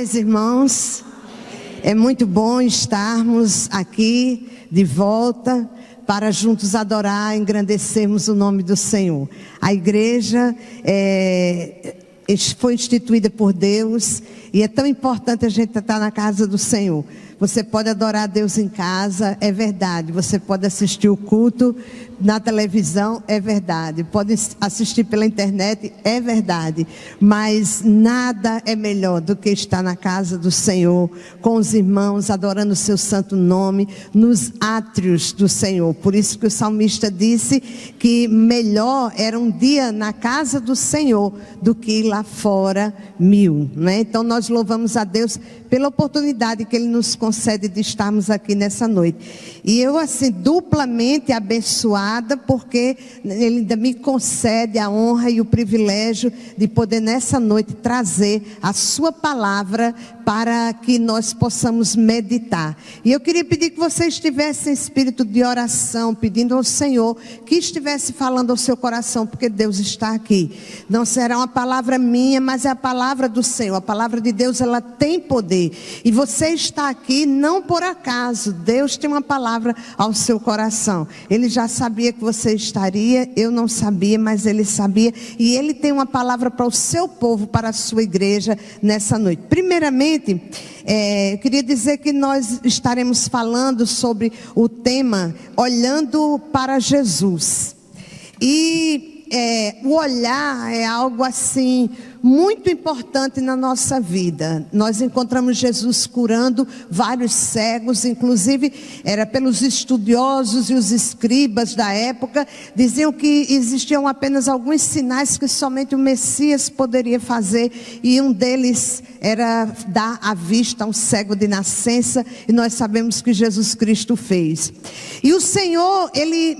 paz, irmãos. É muito bom estarmos aqui de volta para juntos adorar e engrandecermos o nome do Senhor. A igreja foi instituída por Deus e é tão importante a gente estar na casa do Senhor. Você pode adorar a Deus em casa, é verdade. Você pode assistir o culto na televisão, é verdade. Pode assistir pela internet, é verdade. Mas nada é melhor do que estar na casa do Senhor, com os irmãos, adorando o seu santo nome, nos átrios do Senhor. Por isso que o salmista disse que melhor era um dia na casa do Senhor do que ir lá fora 1000, né? Então nós louvamos a Deus pela oportunidade que Ele nos concede de estarmos aqui nessa noite. E eu, assim, duplamente abençoada, porque Ele ainda me concede a honra e o privilégio de poder nessa noite trazer a sua palavra para que nós possamos meditar. E eu queria pedir que você estivesse em espírito de oração, pedindo ao Senhor que estivesse falando ao seu coração, porque Deus está aqui. Não será uma palavra minha, mas é a palavra do Senhor. A palavra de Deus, ela tem poder. E você está aqui não por acaso. Deus tem uma palavra ao seu coração. Ele já sabia que você estaria, eu não sabia, mas Ele sabia. E Ele tem uma palavra para o seu povo, para a sua igreja nessa noite. Primeiramente, eu queria dizer que nós estaremos falando sobre o tema Olhando para Jesus. E o olhar é algo assim muito importante na nossa vida. Nós encontramos Jesus curando vários cegos, inclusive era pelos estudiosos e os escribas da época, diziam que existiam apenas alguns sinais que somente o Messias poderia fazer, e um deles era dar a vista a um cego de nascença, e nós sabemos que Jesus Cristo fez. E o Senhor, Ele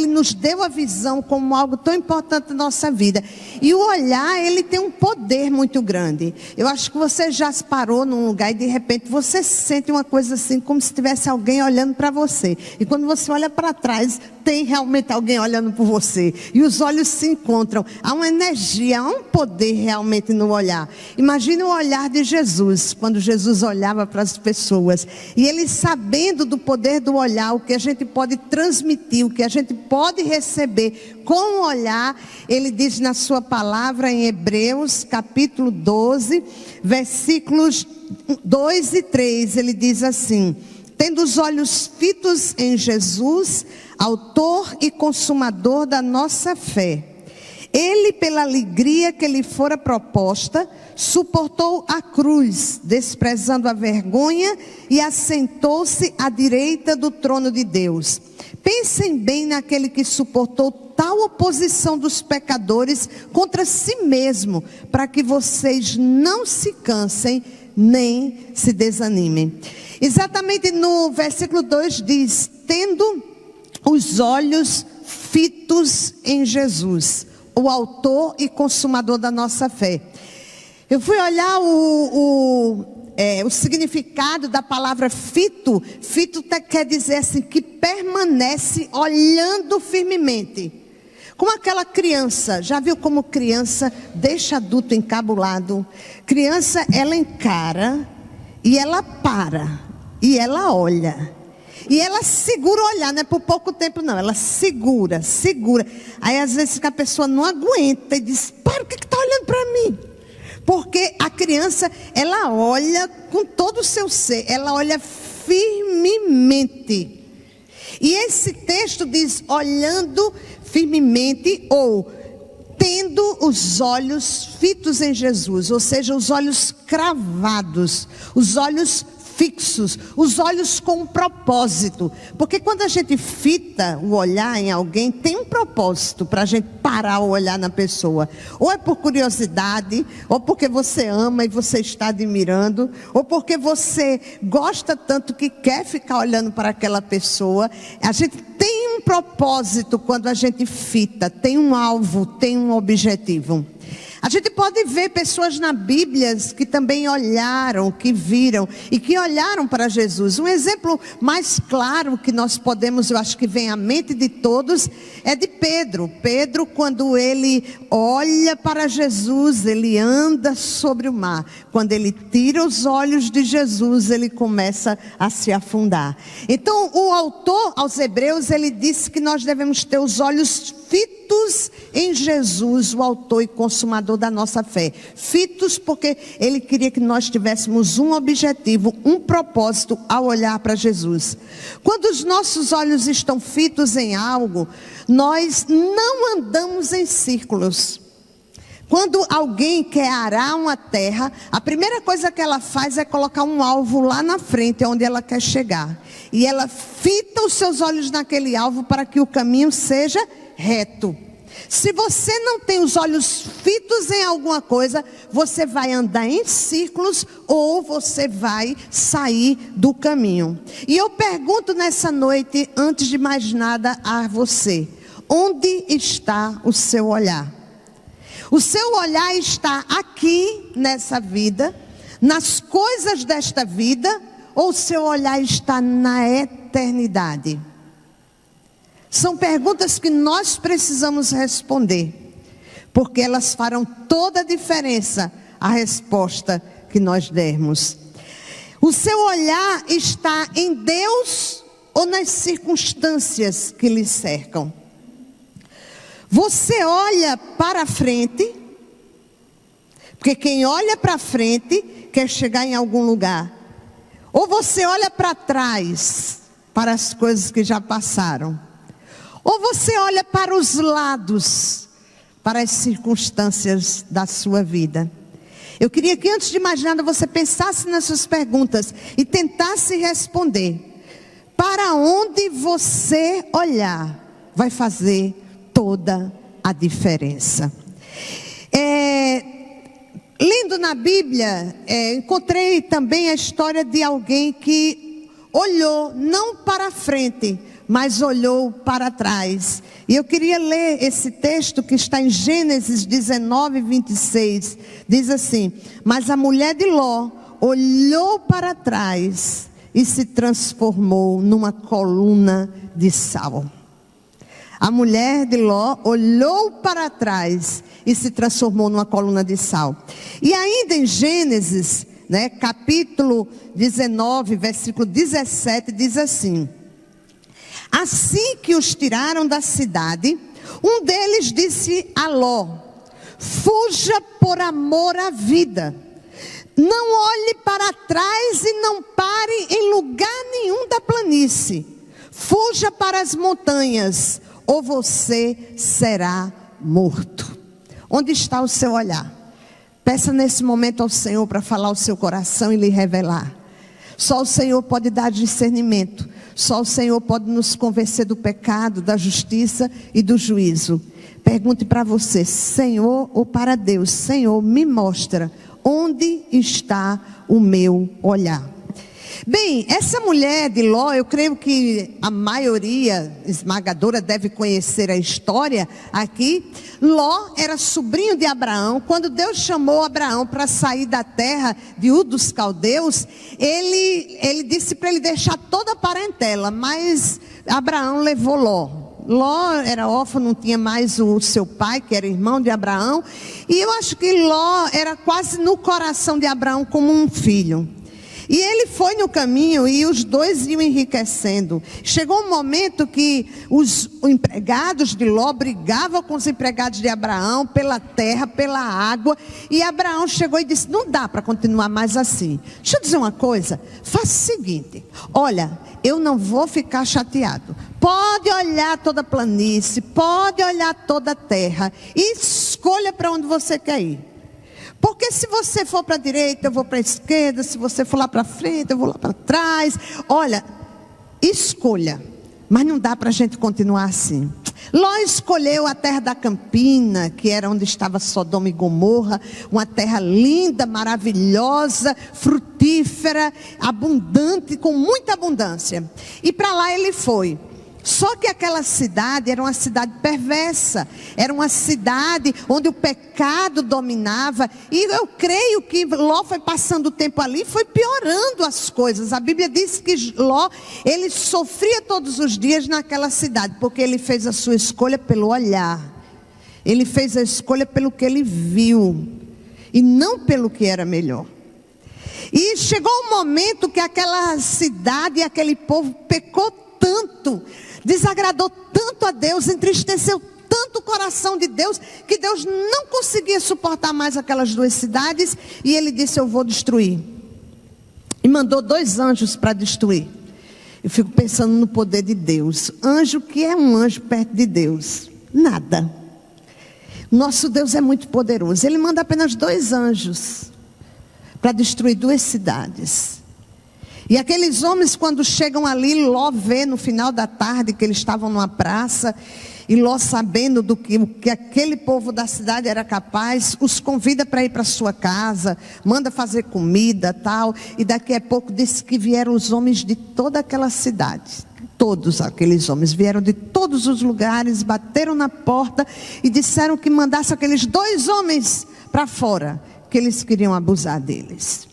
nos deu a visão como algo tão importante na nossa vida, e o olhar, Ele tem um poder muito grande. Eu acho que você já se parou num lugar e de repente você sente uma coisa assim, como se tivesse alguém olhando para você. E quando você olha para trás, tem realmente alguém olhando por você. E os olhos se encontram. Há uma energia, há um poder realmente no olhar. Imagine o olhar de Jesus, quando Jesus olhava para as pessoas. E Ele, sabendo do poder do olhar, o que a gente pode transmitir, o que a gente pode receber com o olhar, Ele diz na sua palavra em Hebreus, capítulo 12, versículos 2 e 3, Ele diz assim: tendo os olhos fitos em Jesus, autor e consumador da nossa fé, Ele, pela alegria que lhe fora proposta, suportou a cruz, desprezando a vergonha, e assentou-se à direita do trono de Deus. Pensem bem naquele que suportou tal oposição dos pecadores contra si mesmo, para que vocês não se cansem nem se desanimem. Exatamente no versículo 2 diz: tendo os olhos fitos em Jesus, o autor e consumador da nossa fé. Eu fui olhar o significado da palavra fito. Fito quer dizer assim, que permanece olhando firmemente. Como aquela criança, já viu como criança deixa adulto encabulado? Criança, ela encara e ela para e ela olha. E ela segura o olhar, não é por pouco tempo não, ela segura. Aí às vezes a pessoa não aguenta e diz: para, o que está olhando para mim? Porque a criança, ela olha com todo o seu ser, ela olha firmemente. E esse texto diz olhando firmemente, ou tendo os olhos fitos em Jesus, ou seja, os olhos cravados, os olhos fixos, os olhos com um propósito. Porque quando a gente fita o olhar em alguém, tem um propósito para a gente parar o olhar na pessoa. Ou é por curiosidade, ou porque você ama e você está admirando, ou porque você gosta tanto que quer ficar olhando para aquela pessoa. A gente tem um propósito quando a gente fita, tem um alvo, tem um objetivo. A gente pode ver pessoas na Bíblia que também olharam, que viram e que olharam para Jesus. Um exemplo mais claro que nós podemos, eu acho que vem à mente de todos, é de Pedro. Pedro, quando ele olha para Jesus, ele anda sobre o mar. Quando ele tira os olhos de Jesus, ele começa a se afundar. Então, o autor aos Hebreus, ele disse que nós devemos ter os olhos fitos em Jesus, o autor e consumador da nossa fé. Fitos porque ele queria que nós tivéssemos um objetivo, um propósito ao olhar para Jesus. Quando os nossos olhos estão fitos em algo, nós não andamos em círculos. Quando alguém quer arar uma terra, a primeira coisa que ela faz é colocar um alvo lá na frente, onde ela quer chegar. E ela fita os seus olhos naquele alvo para que o caminho seja reto. Se você não tem os olhos fitos em alguma coisa, você vai andar em círculos ou você vai sair do caminho. E eu pergunto nessa noite, antes de mais nada, a você: onde está o seu olhar? O seu olhar está aqui nessa vida, nas coisas desta vida, ou o seu olhar está na eternidade? São perguntas que nós precisamos responder, porque elas farão toda a diferença a resposta que nós dermos. O seu olhar está em Deus ou nas circunstâncias que lhe cercam? Você olha para frente, porque quem olha para frente quer chegar em algum lugar. Ou você olha para trás, para as coisas que já passaram. Ou você olha para os lados, para as circunstâncias da sua vida. Eu queria que antes de mais nada você pensasse nessas perguntas e tentasse responder. Para onde você olhar vai fazer toda a diferença. Lendo na Bíblia, encontrei também a história de alguém que olhou não para frente, mas olhou para trás. E eu queria ler esse texto que está em Gênesis 19, 26. Diz assim: mas a mulher de Ló olhou para trás e se transformou numa coluna de sal. A mulher de Ló olhou para trás e se transformou numa coluna de sal. E ainda em Gênesis, capítulo 19, versículo 17, diz assim: assim que os tiraram da cidade, um deles disse a Ló: fuja por amor à vida. Não olhe para trás e não pare em lugar nenhum da planície. Fuja para as montanhas, ou você será morto. Onde está o seu olhar? Peça nesse momento ao Senhor para falar o seu coração e lhe revelar. Só o Senhor pode dar discernimento. Só o Senhor pode nos convencer do pecado, da justiça e do juízo. Pergunte para você: Senhor, ou para Deus: Senhor, me mostra onde está o meu olhar. Bem, essa mulher de Ló, eu creio que a maioria esmagadora deve conhecer a história aqui. Ló era sobrinho de Abraão. Quando Deus chamou Abraão para sair da terra de Ur dos Caldeus, ele disse para ele deixar toda a parentela, mas Abraão levou Ló. Ló era órfão, não tinha mais o seu pai, que era irmão de Abraão. E eu acho que Ló era quase no coração de Abraão como um filho. E ele foi no caminho e os dois iam enriquecendo. Chegou um momento que os empregados de Ló brigavam com os empregados de Abraão pela terra, pela água. E Abraão chegou e disse: não dá para continuar mais assim. Deixa eu dizer uma coisa, faça o seguinte: olha, eu não vou ficar chateado. Pode olhar toda a planície, pode olhar toda a terra e escolha para onde você quer ir. Porque se você for para a direita, eu vou para a esquerda. Se você for lá para frente, eu vou lá para trás. Olha, escolha. Mas não dá para a gente continuar assim. Ló escolheu a terra da Campina, que era onde estava Sodoma e Gomorra. Uma terra linda, maravilhosa, frutífera, abundante, com muita abundância. E para lá ele foi. Só que aquela cidade era uma cidade perversa, era uma cidade onde o pecado dominava, e eu creio que Ló foi passando o tempo ali e foi piorando as coisas. A Bíblia diz que Ló, ele sofria todos os dias naquela cidade, porque ele fez a sua escolha pelo olhar, ele fez a escolha pelo que ele viu, e não pelo que era melhor. E chegou um momento que aquela cidade e aquele povo pecou tanto, desagradou tanto a Deus, entristeceu tanto o coração de Deus, que Deus não conseguia suportar mais aquelas duas cidades, e ele disse: eu vou destruir. E mandou 2 anjos para destruir. Eu fico pensando no poder de Deus. Anjo, que é um anjo perto de Deus? Nada. Nosso Deus é muito poderoso. Ele manda apenas 2 anjos para destruir 2 cidades. E aqueles homens, quando chegam ali, Ló vê no final da tarde que eles estavam numa praça, e Ló, sabendo do que aquele povo da cidade era capaz, os convida para ir para sua casa, manda fazer comida, tal, e daqui a pouco disse que vieram os homens de toda aquela cidade. Todos aqueles homens vieram de todos os lugares, bateram na porta e disseram que mandasse aqueles 2 homens para fora, que eles queriam abusar deles.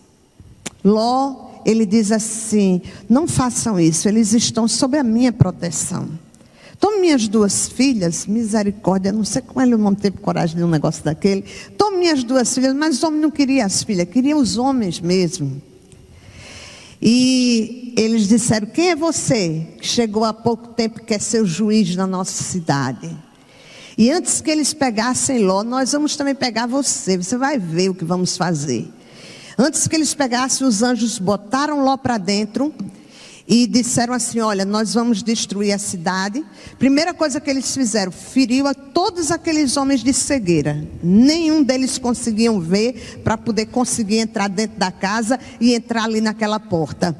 Ló, ele diz assim: não façam isso, eles estão sob a minha proteção. Tome minhas 2 filhas, misericórdia, não sei como ele não teve coragem de um negócio daquele. Tome minhas 2 filhas, mas o homem não queria as filhas, queria os homens mesmo. E eles disseram: quem é você que chegou há pouco tempo e quer ser o juiz na nossa cidade? E antes que eles pegassem Ló, nós vamos também pegar você vai ver o que vamos fazer. Antes que eles pegassem, os anjos botaram Ló para dentro e disseram assim: olha, nós vamos destruir a cidade. Primeira coisa que eles fizeram, feriu a todos aqueles homens de cegueira. Nenhum deles conseguiam ver, para poder conseguir entrar dentro da casa e entrar ali naquela porta.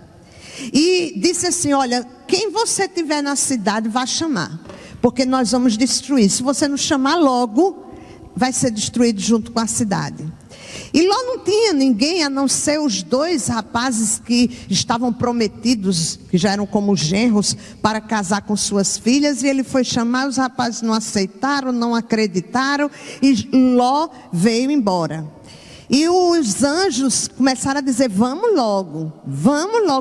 E disse assim: olha, quem você tiver na cidade, vá chamar, porque nós vamos destruir. Se você não chamar logo, vai ser destruído junto com a cidade. E Ló não tinha ninguém a não ser os 2 rapazes que estavam prometidos, que já eram como genros, para casar com suas filhas. E ele foi chamar, os rapazes não aceitaram, não acreditaram, e Ló veio embora. E os anjos começaram a dizer: vamos logo,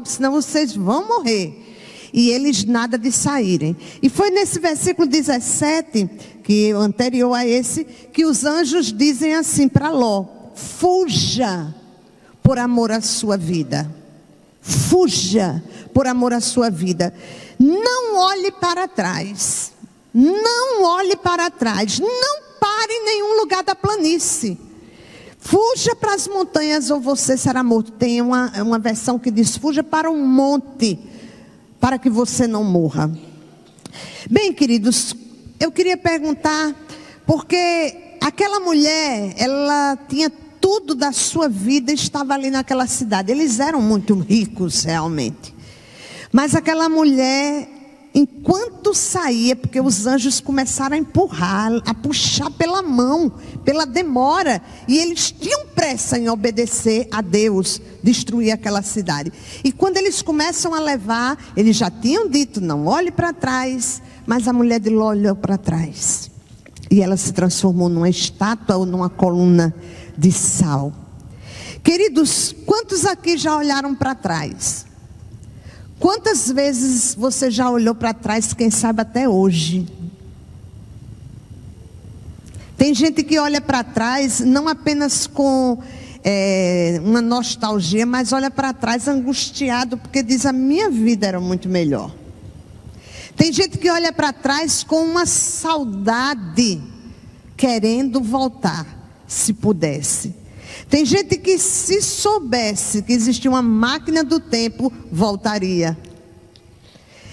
senão vocês vão morrer. E eles nada de saírem. E foi nesse versículo 17, que anterior a esse, que os anjos dizem assim para Ló: fuja por amor à sua vida. Fuja por amor à sua vida. Não olhe para trás. Não olhe para trás. Não pare em nenhum lugar da planície. Fuja para as montanhas ou você será morto. Tem uma versão que diz: fuja para um monte, para que você não morra. Bem, queridos, eu queria perguntar, porque aquela mulher, ela tinha tudo da sua vida, estava ali naquela cidade. Eles eram muito ricos realmente. Mas aquela mulher, enquanto saía, porque os anjos começaram a empurrar, a puxar pela mão, pela demora, e eles tinham pressa em obedecer a Deus, destruir aquela cidade. E quando eles começam a levar, eles já tinham dito: não olhe para trás. Mas a mulher de Ló olhou para trás, e ela se transformou numa estátua ou numa coluna de sal. Queridos, quantos aqui já olharam para trás? Quantas vezes você já olhou para trás, quem sabe até hoje? Tem gente que olha para trás não apenas com uma nostalgia, mas olha para trás angustiado, porque diz: a minha vida era muito melhor. Tem gente que olha para trás com uma saudade, querendo voltar, se pudesse. Tem gente que, se soubesse que existia uma máquina do tempo, voltaria.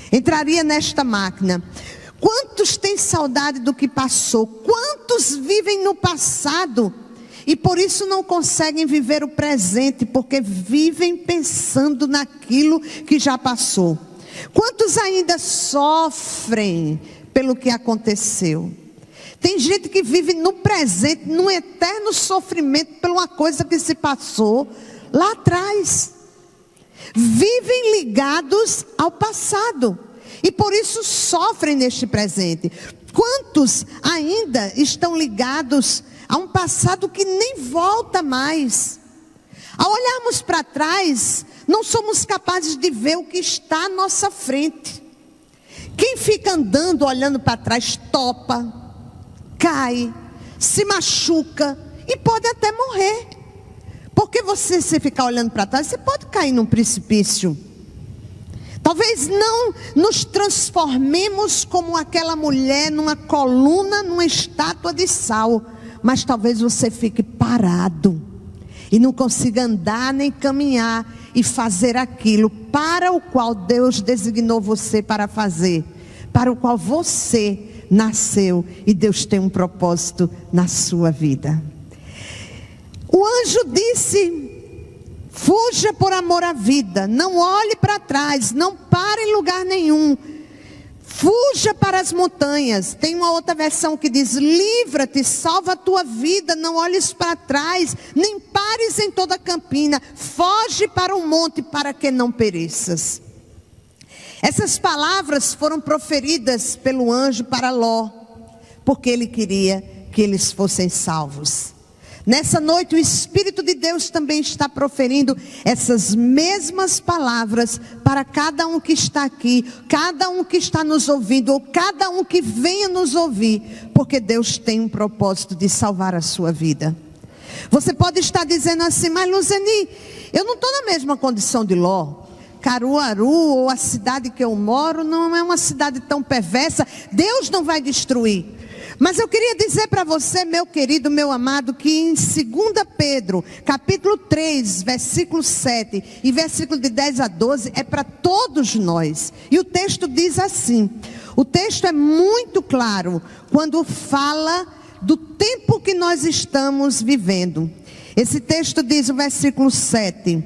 Entraria nesta máquina. Quantos têm saudade do que passou? Quantos vivem no passado e por isso não conseguem viver o presente, porque vivem pensando naquilo que já passou? Quantos ainda sofrem pelo que aconteceu? Tem gente que vive no presente, num eterno sofrimento por uma coisa que se passou lá atrás. Vivem ligados ao passado. e por isso sofrem neste presente. Quantos ainda estão ligados a um passado que nem volta mais? Ao olharmos para trás, não somos capazes de ver o que está à nossa frente. Quem fica andando, olhando para trás, topa, cai, se machuca e pode até morrer. Porque você, se ficar olhando para trás, você pode cair num precipício. Talvez não nos transformemos como aquela mulher numa coluna, numa estátua de sal. Mas talvez você fique parado e não consiga andar nem caminhar e fazer aquilo para o qual Deus designou você para fazer, para o qual você nasceu e Deus tem um propósito na sua vida. O anjo disse: fuja por amor à vida, não olhe para trás, não pare em lugar nenhum. Fuja para as montanhas. Tem uma outra versão que diz: livra-te, salva a tua vida, não olhes para trás, nem pares em toda a campina. Foge para o monte para que não pereças. Essas palavras foram proferidas pelo anjo para Ló, porque ele queria que eles fossem salvos. Nessa noite o Espírito de Deus também está proferindo essas mesmas palavras para cada um que está aqui, cada um que está nos ouvindo, ou cada um que venha nos ouvir, porque Deus tem um propósito de salvar a sua vida. Você pode estar dizendo assim: mas Luzeni, eu não estou na mesma condição de Ló. Caruaru, ou a cidade que eu moro, não é uma cidade tão perversa, Deus não vai destruir. Mas eu queria dizer para você, meu querido, meu amado, que em 2 Pedro, capítulo 3, versículo 7 e versículo de 10 a 12, é para todos nós. E o texto diz assim, o texto é muito claro, quando fala do tempo que nós estamos vivendo. Esse texto diz, o versículo 7...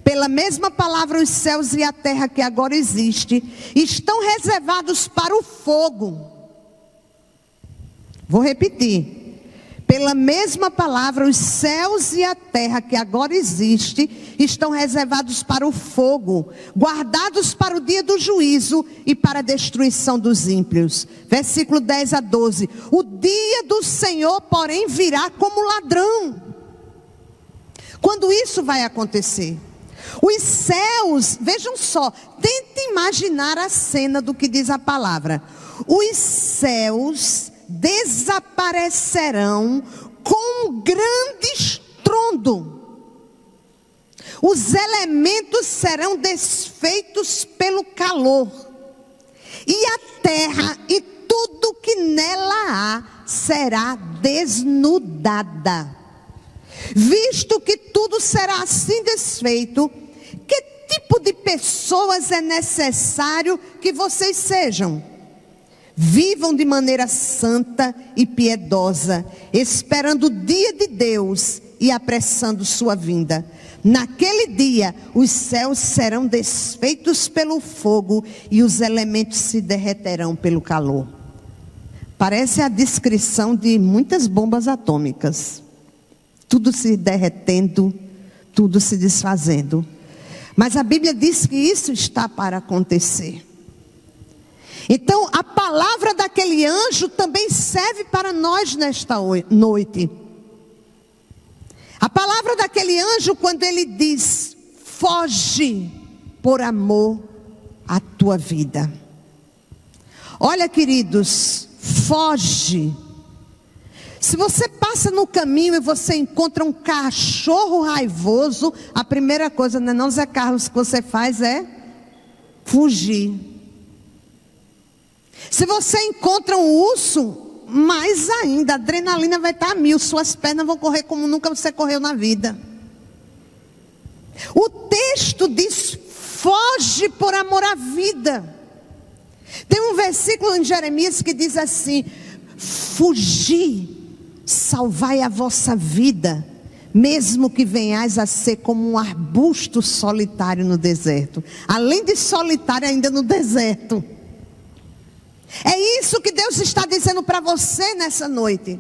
pela mesma palavra os céus e a terra que agora existe, estão reservados para o fogo. Vou repetir. Pela mesma palavra, os céus e a terra que agora existe, estão reservados para o fogo, guardados para o dia do juízo e para a destruição dos ímpios. Versículo 10 a 12. O dia do Senhor, porém, virá como ladrão. Quando isso vai acontecer? Os céus, vejam só, tente imaginar a cena do que diz a palavra. Os céus desaparecerão com um grande estrondo. Os elementos serão desfeitos pelo calor. E a terra e tudo que nela há será desnudada. Visto que tudo será assim desfeito, que tipo de pessoas é necessário que vocês sejam? Vivam de maneira santa e piedosa, esperando o dia de Deus e apressando sua vinda. Naquele dia, os céus serão desfeitos pelo fogo e os elementos se derreterão pelo calor. Parece a descrição de muitas bombas atômicas. Tudo se derretendo, tudo se desfazendo. Mas a Bíblia diz que isso está para acontecer. Então, a palavra daquele anjo também serve para nós nesta noite. A palavra daquele anjo, quando ele diz: foge por amor à tua vida. Olha, queridos, foge. Se você passa no caminho e você encontra um cachorro raivoso, a primeira coisa, não, Zé Carlos, que você faz é fugir. Se você encontra um urso, mais ainda, a adrenalina vai estar a mil, suas pernas vão correr como nunca você correu na vida. O texto diz: foge por amor à vida. Tem um versículo em Jeremias que diz assim: fugi, salvai a vossa vida, mesmo que venhais a ser como um arbusto solitário no deserto. Além de solitário, ainda no deserto. É isso que Deus está dizendo para você nessa noite.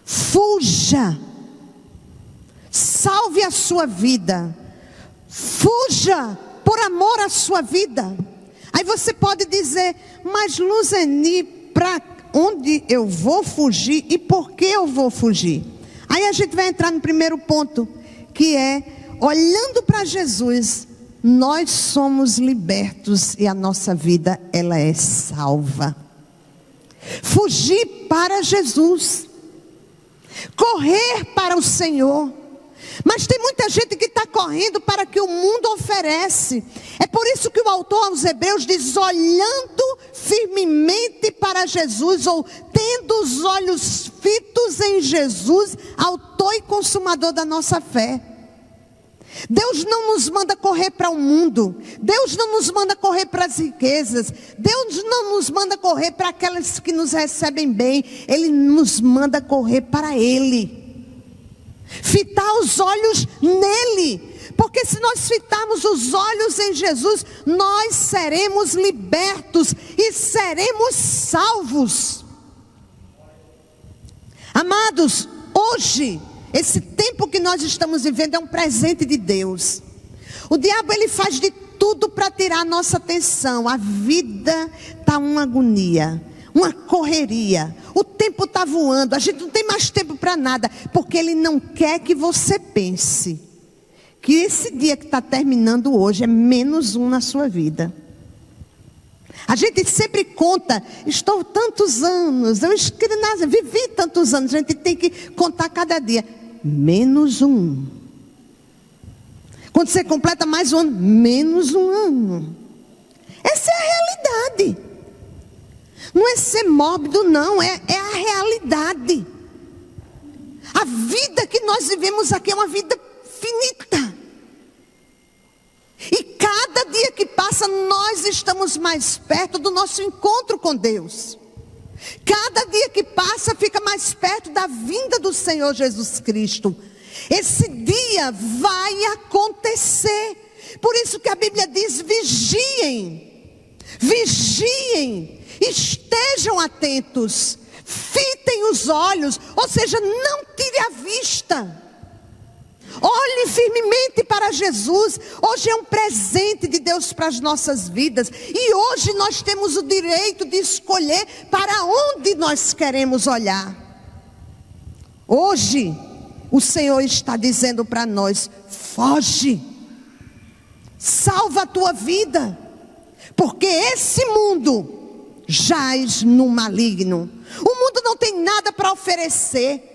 Fuja, salve a sua vida, fuja por amor à sua vida. Aí você pode dizer, mas Luzeni, para onde eu vou fugir e por que eu vou fugir? Aí a gente vai entrar no primeiro ponto, que é, olhando para Jesus, nós somos libertos e a nossa vida, ela é salva. Fugir para Jesus, correr para o Senhor. Mas tem muita gente que está correndo para o que o mundo oferece. É por isso que o autor aos Hebreus diz, olhando firmemente para Jesus, ou tendo os olhos fitos em Jesus, autor e consumador da nossa fé. Deus não nos manda correr para o mundo. Deus não nos manda correr para as riquezas. Deus não nos manda correr para aquelas que nos recebem bem. Ele nos manda correr para Ele. Fitar os olhos nele. Porque se nós fitarmos os olhos em Jesus, nós seremos libertos e seremos salvos. Amados, hoje, esse tempo que nós estamos vivendo é um presente de Deus. O diabo, ele faz de tudo para tirar a nossa atenção. A vida está uma agonia, uma correria. O tempo está voando, a gente não tem mais tempo para nada. Porque ele não quer que você pense que esse dia que está terminando hoje é menos um na sua vida. A gente sempre conta, estou tantos anos, vivi tantos anos. A gente tem que contar cada dia. Menos um. Quando você completa mais um ano, menos um ano. Essa é a realidade. Não é ser mórbido, não. É a realidade. A vida que nós vivemos aqui é uma vida finita. E cada dia que passa, nós estamos mais perto do nosso encontro com Deus. Cada dia que passa, fica mais perto da vinda do Senhor Jesus Cristo. Esse dia vai acontecer. Por isso que a Bíblia diz, vigiem. Vigiem. Estejam atentos. Fitem os olhos. Ou seja, não tire a vista. Olhe firmemente para Jesus. Hoje é um presente de Deus para as nossas vidas. E hoje nós temos o direito de escolher para onde nós queremos olhar. Hoje o Senhor está dizendo para nós, foge. Salva a tua vida. Porque esse mundo jaz no maligno. O mundo não tem nada para oferecer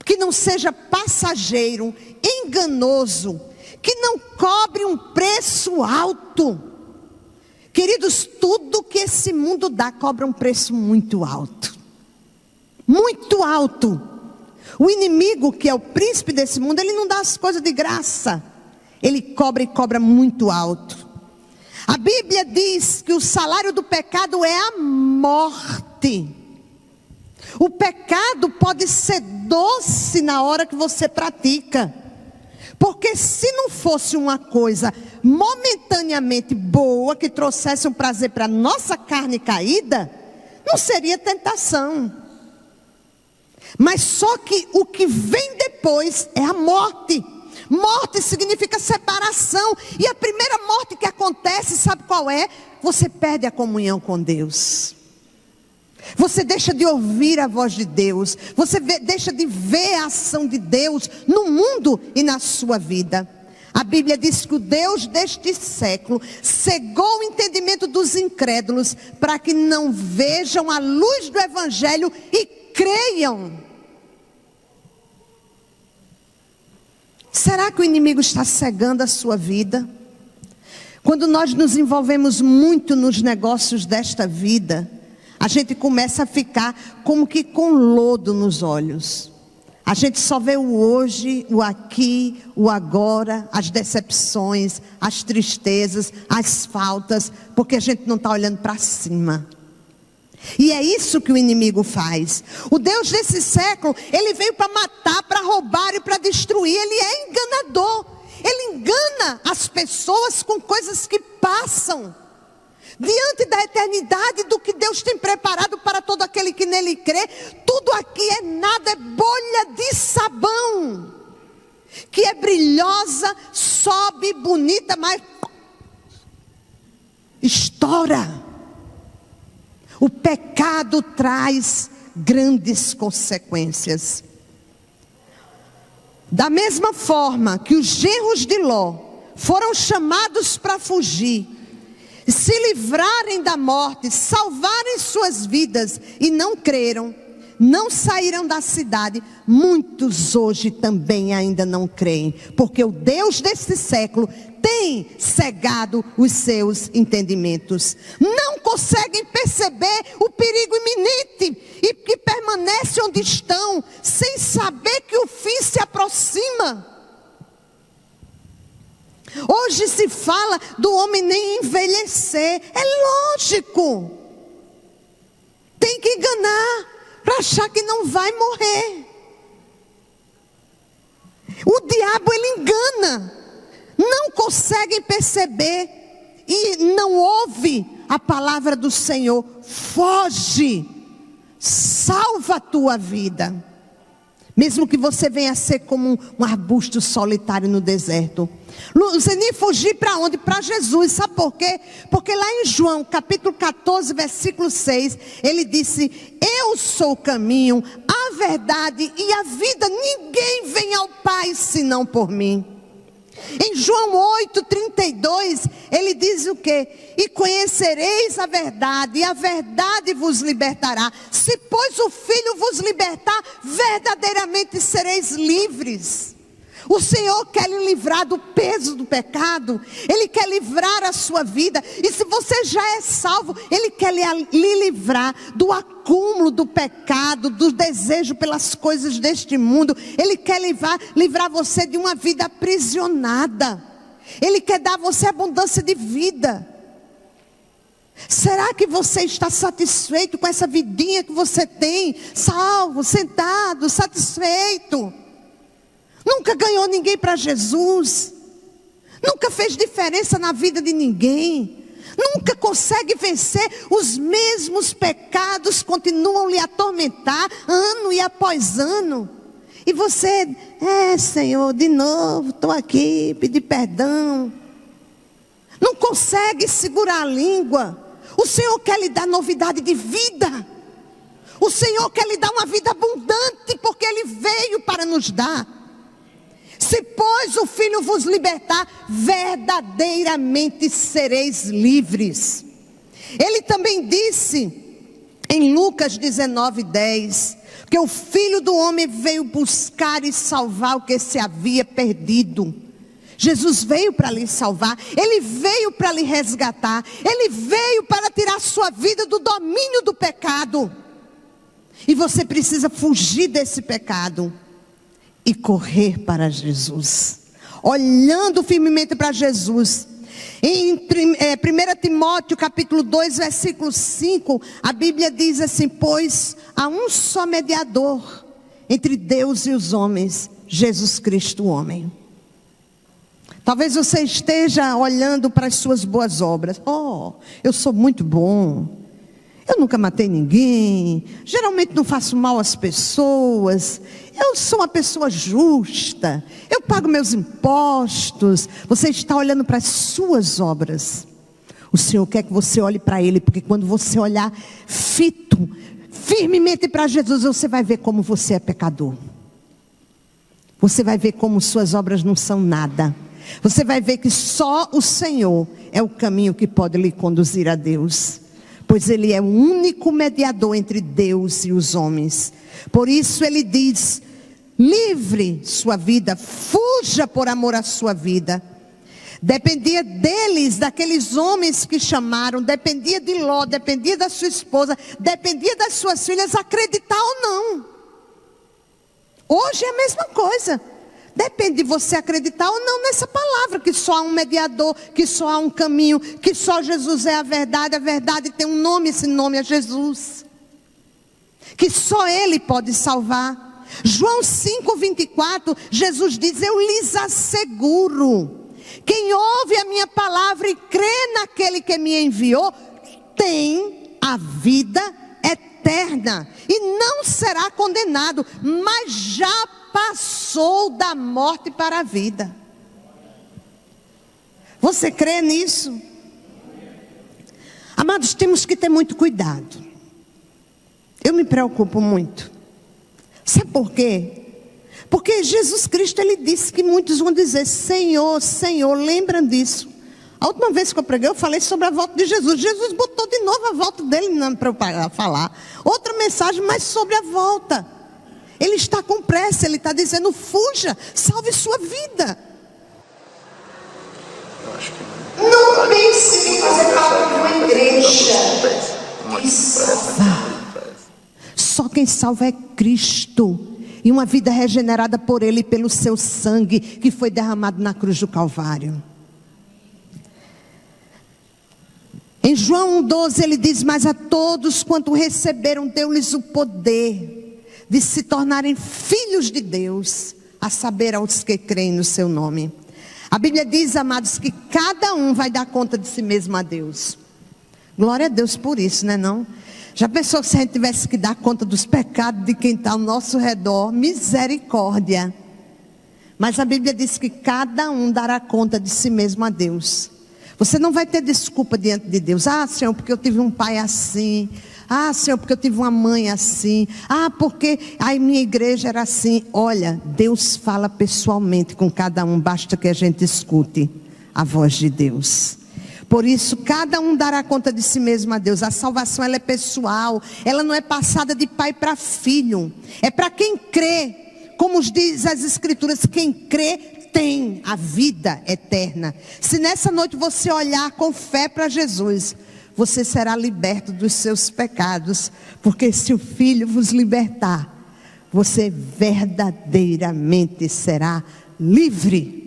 que não seja passageiro, enganoso, que não cobre um preço alto. Queridos, tudo que esse mundo dá cobra um preço muito alto. Muito alto. O inimigo, que é o príncipe desse mundo, ele não dá as coisas de graça. Ele cobra e cobra muito alto. A Bíblia diz que o salário do pecado é a morte. O pecado pode ser doce na hora que você pratica. Porque se não fosse uma coisa momentaneamente boa, que trouxesse um prazer para a nossa carne caída, não seria tentação. Mas só que o que vem depois é a morte. Morte significa separação. E a primeira morte que acontece, sabe qual é? Você perde a comunhão com Deus. Você deixa de ouvir a voz de Deus. Você deixa de ver a ação de Deus no mundo e na sua vida. A Bíblia diz que o Deus deste século cegou o entendimento dos incrédulos para que não vejam a luz do Evangelho e creiam. Será que o inimigo está cegando a sua vida? Quando nós nos envolvemos muito nos negócios desta vida, a gente começa a ficar como que com lodo nos olhos. A gente só vê o hoje, o aqui, o agora, as decepções, as tristezas, as faltas, porque a gente não está olhando para cima. E é isso que o inimigo faz. O Deus desse século, ele veio para matar, para roubar e para destruir. Ele é enganador. Ele engana as pessoas com coisas que passam. Diante da eternidade, do que Deus tem preparado para todo aquele que nele crê, tudo aqui é nada, é bolha de sabão, que é brilhosa, sobe, bonita, mas estoura. O pecado traz grandes consequências. Da mesma forma que os genros de Ló foram chamados para fugir, se livrarem da morte, salvarem suas vidas e não creram, não saíram da cidade, muitos hoje também ainda não creem, porque o Deus deste século tem cegado os seus entendimentos. Não conseguem perceber o perigo iminente e que permanecem onde estão, sem saber que o fim se aproxima. Hoje se fala do homem nem envelhecer. É lógico. Tem que enganar para achar que não vai morrer. O diabo, ele engana. Não conseguem perceber e não ouve a palavra do Senhor. Foge, salva a tua vida. Mesmo que você venha a ser como um arbusto solitário no deserto. Você nem fugir para onde? Para Jesus. Sabe por quê? Porque lá em João capítulo 14, versículo 6, ele disse: eu sou o caminho, a verdade e a vida. Ninguém vem ao Pai senão por mim. Em João 8:32, ele diz o quê? E conhecereis a verdade, e a verdade vos libertará. Se pois o Filho vos libertar, verdadeiramente sereis livres. O Senhor quer lhe livrar do peso do pecado. Ele quer livrar a sua vida. E se você já é salvo, Ele quer lhe livrar do acúmulo do pecado, do desejo pelas coisas deste mundo. Ele quer livrar você de uma vida aprisionada. Ele quer dar a você abundância de vida. Será que você está satisfeito com essa vidinha que você tem? Salvo, sentado, satisfeito. Nunca ganhou ninguém para Jesus. Nunca fez diferença na vida de ninguém. Nunca consegue vencer. Os mesmos pecados continuam lhe atormentar ano e após ano. E você, Senhor, de novo, estou aqui, pedir perdão. Não consegue segurar a língua. O Senhor quer lhe dar novidade de vida. O Senhor quer lhe dar uma vida abundante, porque Ele veio para nos dar. Se pois o Filho vos libertar, verdadeiramente sereis livres. Ele também disse em Lucas 19:10, que o Filho do Homem veio buscar e salvar o que se havia perdido. Jesus veio para lhe salvar, Ele veio para lhe resgatar, Ele veio para tirar a sua vida do domínio do pecado. E você precisa fugir desse pecado e correr para Jesus, olhando firmemente para Jesus. Em 1 Timóteo capítulo 2, versículo 5, a Bíblia diz assim: pois há um só mediador entre Deus e os homens, Jesus Cristo o homem. Talvez você esteja olhando para as suas boas obras. Eu sou muito bom. Eu nunca matei ninguém. Geralmente não faço mal às pessoas. Eu sou uma pessoa justa. Eu pago meus impostos. Você está olhando para as suas obras. O Senhor quer que você olhe para Ele. Porque quando você olhar firmemente para Jesus, você vai ver como você é pecador. Você vai ver como suas obras não são nada. Você vai ver que só o Senhor é o caminho que pode lhe conduzir a Deus. Pois Ele é o único mediador entre Deus e os homens. Por isso Ele diz: livre sua vida, fuja por amor à sua vida. Dependia deles, daqueles homens que chamaram, dependia de Ló, dependia da sua esposa, dependia das suas filhas, acreditar ou não. Hoje é a mesma coisa. Depende de você acreditar ou não nessa palavra, que só há um mediador, que só há um caminho, que só Jesus é a verdade tem um nome, esse nome é Jesus. Que só Ele pode salvar. João 5:24, Jesus diz: eu lhes asseguro, quem ouve a minha palavra e crê naquele que me enviou, tem a vida eterna, e não será condenado, mas já passou da morte para a vida. Você crê nisso? Amados, temos que ter muito cuidado. Eu me preocupo muito. Sabe por quê? Porque Jesus Cristo, Ele disse que muitos vão dizer: Senhor, Senhor, lembram disso? A última vez que eu preguei, eu falei sobre a volta de Jesus. Jesus botou de novo a volta dele para falar. Outra mensagem, mas sobre a volta. Ele está com pressa, Ele está dizendo: fuja, salve sua vida. Não pense em fazer parte de uma igreja que salva. Só quem salva é Cristo. E uma vida regenerada por Ele e pelo seu sangue que foi derramado na cruz do Calvário. Em João 1,12 ele diz: mas a todos quanto receberam, deu-lhes o poder de se tornarem filhos de Deus, a saber, aos que creem no seu nome. A Bíblia diz, amados, que cada um vai dar conta de si mesmo a Deus. Glória a Deus por isso, né não? Já pensou se a gente tivesse que dar conta dos pecados de quem está ao nosso redor? Misericórdia. Mas a Bíblia diz que cada um dará conta de si mesmo a Deus. Você não vai ter desculpa diante de Deus. Ah, Senhor, porque eu tive um pai assim. Ah, Senhor, porque eu tive uma mãe assim. Ah, porque a minha igreja era assim. Olha, Deus fala pessoalmente com cada um. Basta que a gente escute a voz de Deus. Por isso, cada um dará conta de si mesmo a Deus. A salvação, ela é pessoal. Ela não é passada de pai para filho. É para quem crê. Como diz as Escrituras, quem crê tem a vida eterna. Se nessa noite você olhar com fé para Jesus, você será liberto dos seus pecados. Porque se o Filho vos libertar, você verdadeiramente será livre.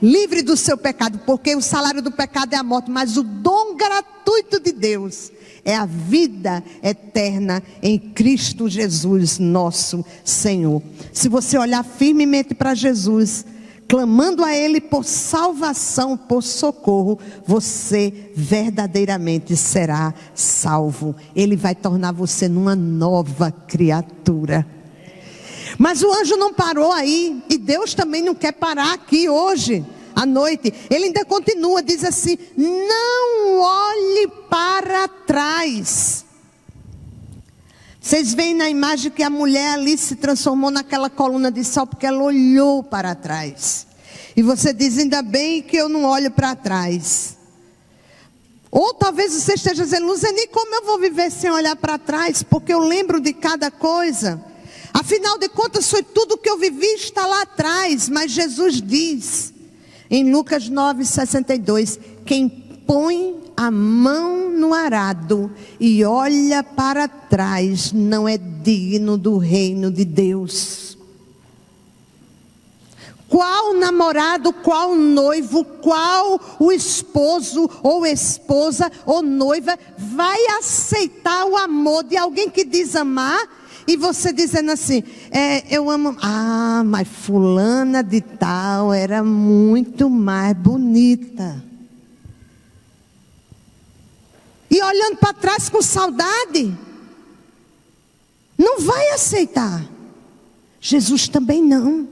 Livre do seu pecado, porque o salário do pecado é a morte, mas o dom gratuito de Deus é a vida eterna em Cristo Jesus, nosso Senhor. Se você olhar firmemente para Jesus, clamando a Ele por salvação, por socorro, você verdadeiramente será salvo. Ele vai tornar você numa nova criatura. Mas o anjo não parou aí, e Deus também não quer parar aqui hoje, à noite. Ele ainda continua, diz assim: não olhe para trás. Vocês veem na imagem que a mulher ali se transformou naquela coluna de sal, porque ela olhou para trás. E você diz: ainda bem que eu não olho para trás. Ou talvez você esteja dizendo: Luzeni, como eu vou viver sem olhar para trás? Porque eu lembro de cada coisa. Afinal de contas, foi tudo que eu vivi está lá atrás. Mas Jesus diz, em Lucas 9,62, quem põe a mão no arado e olha para trás, não é digno do reino de Deus. Qual namorado, qual noivo, qual o esposo ou esposa ou noiva vai aceitar o amor de alguém que diz amar? E você dizendo assim: eu amo. Ah, mas fulana de tal era muito mais bonita. E olhando para trás com saudade. Não vai aceitar. Jesus também não.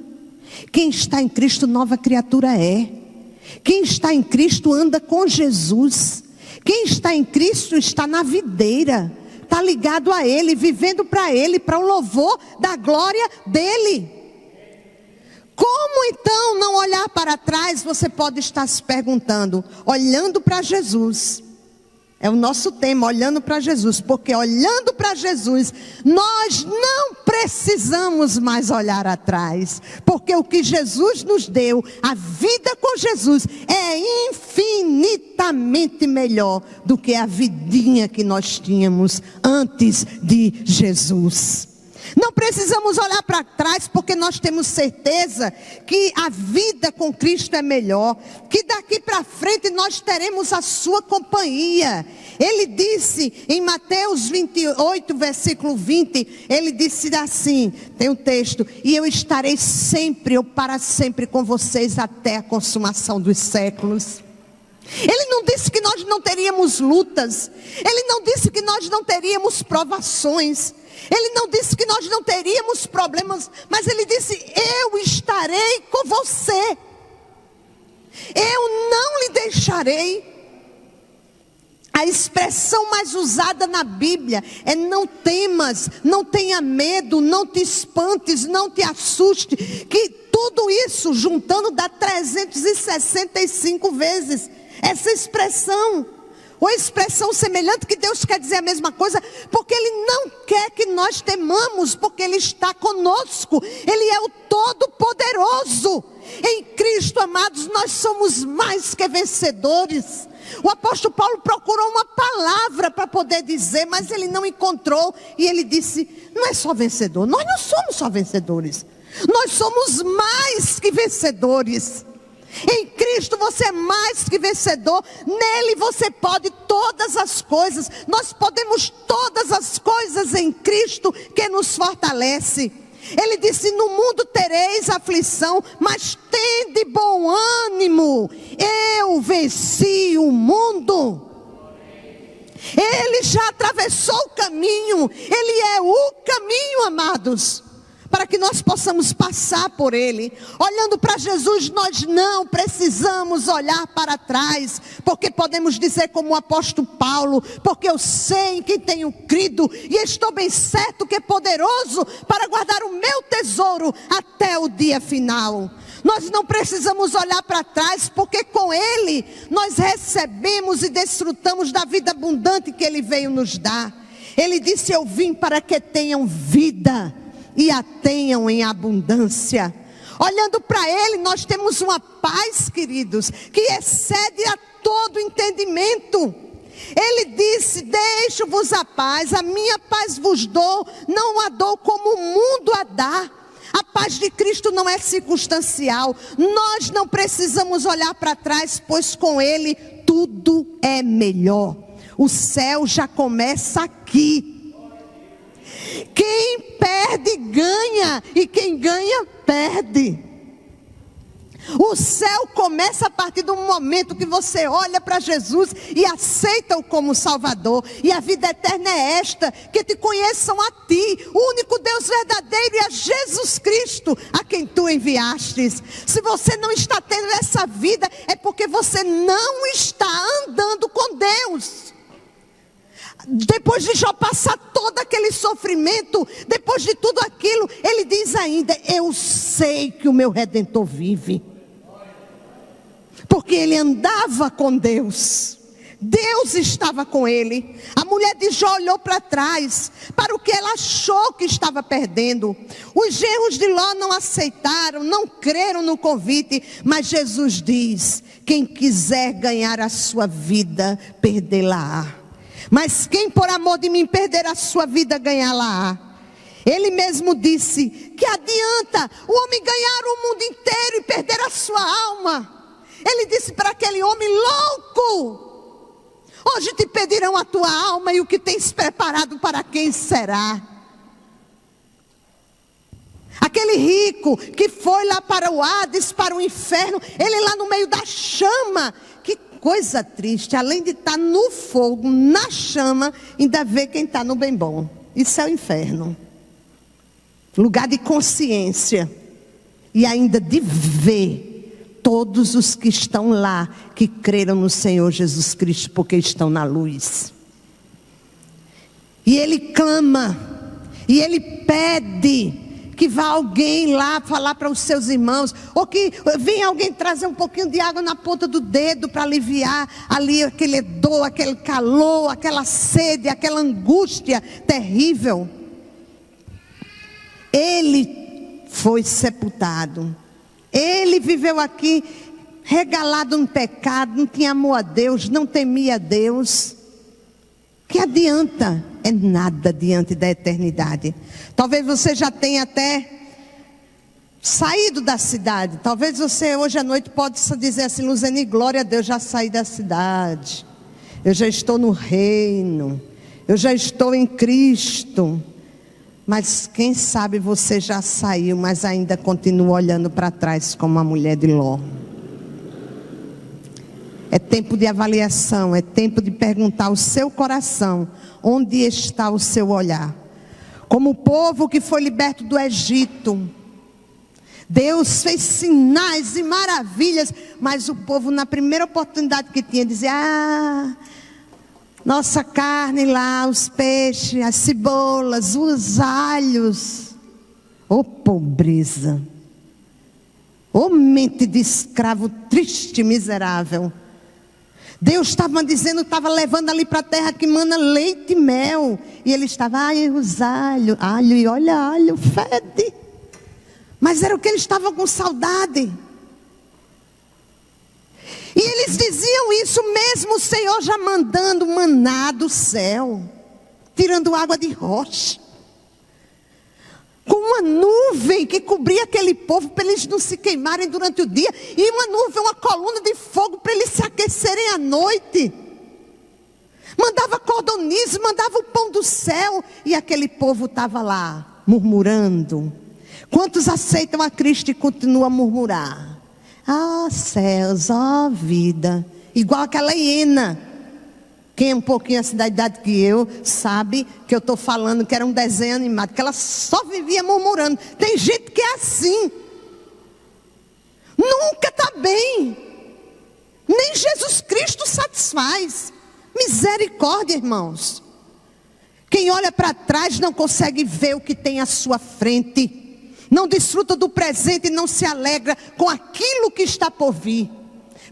Quem está em Cristo, nova criatura é. Quem está em Cristo anda com Jesus. Quem está em Cristo está na videira. Está ligado a Ele, vivendo para Ele, para o louvor da glória dEle. Como então não olhar para trás? Você pode estar se perguntando. Olhando para Jesus. É o nosso tema, olhando para Jesus. Porque olhando para Jesus, nós não precisamos mais olhar atrás. Porque o que Jesus nos deu, a vida com Jesus, é infinitamente melhor do que a vidinha que nós tínhamos antes de Jesus. Não precisamos olhar para trás, porque nós temos certeza que a vida com Cristo é melhor, que daqui para frente nós teremos a sua companhia. Ele disse em Mateus 28, versículo 20, ele disse assim, tem um texto: e eu estarei sempre ou para sempre com vocês até a consumação dos séculos. Ele não disse que nós não teríamos lutas. Ele não disse que nós não teríamos provações. Ele não disse que nós não teríamos problemas. Mas ele disse: eu estarei com você. Eu não lhe deixarei. A expressão mais usada na Bíblia é: não temas, não tenha medo, não te espantes, não te assuste. Que tudo isso juntando dá 365 vezes essa expressão. Ou expressão semelhante, que Deus quer dizer a mesma coisa, porque Ele não quer que nós temamos, porque Ele está conosco. Ele é o Todo-Poderoso. Em Cristo, amados, nós somos mais que vencedores. O apóstolo Paulo procurou uma palavra para poder dizer, mas ele não encontrou. E ele disse: não é só vencedor, nós não somos só vencedores, nós somos mais que vencedores. Em Cristo você é mais que vencedor. Nele você pode todas as coisas. Nós podemos todas as coisas em Cristo que nos fortalece. Ele disse: no mundo tereis aflição, mas tende bom ânimo, eu venci o mundo. Ele já atravessou o caminho. Ele é o caminho, amados, para que nós possamos passar por Ele. Olhando para Jesus, nós não precisamos olhar para trás, porque podemos dizer como o apóstolo Paulo: porque eu sei em quem tenho crido, e estou bem certo que é poderoso para guardar o meu tesouro até o dia final. Nós não precisamos olhar para trás, porque com Ele nós recebemos e desfrutamos da vida abundante que Ele veio nos dar. Ele disse: eu vim para que tenham vida e a tenham em abundância. Olhando para Ele, nós temos uma paz, queridos, que excede a todo entendimento. Ele disse: deixo-vos a paz, a minha paz vos dou, não a dou como o mundo a dá. A paz de Cristo não é circunstancial. Nós não precisamos olhar para trás, pois com Ele tudo é melhor. O céu já começa aqui. Quem perde ganha, e quem ganha perde. O céu começa a partir do momento que você olha para Jesus e aceita-o como Salvador. E a vida eterna é esta: que te conheçam a ti, o único Deus verdadeiro, e a Jesus Cristo, a quem tu enviastes. Se você não está tendo essa vida, é porque você não está andando com Deus. Depois de Jó passar todo aquele sofrimento, depois de tudo aquilo, ele diz ainda: eu sei que o meu Redentor vive. Porque ele andava com Deus. Deus estava com ele. A mulher de Jó olhou para trás, para o que ela achou que estava perdendo. Os genros de Ló não aceitaram, não creram no convite. Mas Jesus diz: quem quiser ganhar a sua vida, perdê-la-á. Mas quem por amor de mim perder a sua vida, ganhá-la-á. Ele mesmo disse: que adianta o homem ganhar o mundo inteiro e perder a sua alma? Ele disse para aquele homem: louco, hoje te pedirão a tua alma, e o que tens preparado para quem será? Aquele rico que foi lá para o Hades, para o inferno, ele lá no meio da chama. Que coisa triste, além de estar no fogo, na chama, ainda vê quem está no bem bom. Isso é o inferno. Lugar de consciência. E ainda de ver todos os que estão lá, que creram no Senhor Jesus Cristo, porque estão na luz. E ele clama, e ele pede que vá alguém lá falar para os seus irmãos, ou que venha alguém trazer um pouquinho de água na ponta do dedo para aliviar ali aquele dor, aquele calor, aquela sede, aquela angústia terrível. Ele foi sepultado. Ele viveu aqui regalado no pecado, não tinha amor a Deus, não temia a Deus. Que adianta? É nada diante da eternidade. Talvez você já tenha até saído da cidade. Talvez você hoje à noite possa dizer assim: Luzeni, glória a Deus, já saí da cidade. Eu já estou no reino. Eu já estou em Cristo. Mas quem sabe você já saiu, mas ainda continua olhando para trás como a mulher de Ló. É tempo de avaliação, é tempo de perguntar ao seu coração: onde está o seu olhar? Como o povo que foi liberto do Egito, Deus fez sinais e maravilhas, mas o povo, na primeira oportunidade que tinha, dizia: Nossa carne lá, os peixes, as cebolas, os alhos. Ô pobreza. Ô mente de escravo triste, miserável. Deus estava dizendo, estava levando ali para a terra que mana leite e mel. E ele estava, ai, os alho, e olha alho, fede. Mas era o que eles estavam com saudade. E eles diziam isso mesmo, o Senhor já mandando maná do céu, tirando água de rocha, com uma nuvem que cobria aquele povo para eles não se queimarem durante o dia, e uma nuvem, uma coluna de fogo para eles se aquecerem à noite. Mandava cordonices, mandava o pão do céu, e aquele povo estava lá murmurando. Quantos aceitam a Cristo e continuam a murmurar? Ah, céus, ó vida. Igual aquela hiena. Quem é um pouquinho assim da idade que eu, sabe que eu estou falando que era um desenho animado, que ela só vivia murmurando. Tem gente que é assim. Nunca está bem. Nem Jesus Cristo satisfaz. Misericórdia, irmãos. Quem olha para trás não consegue ver o que tem à sua frente. Não desfruta do presente e não se alegra com aquilo que está por vir.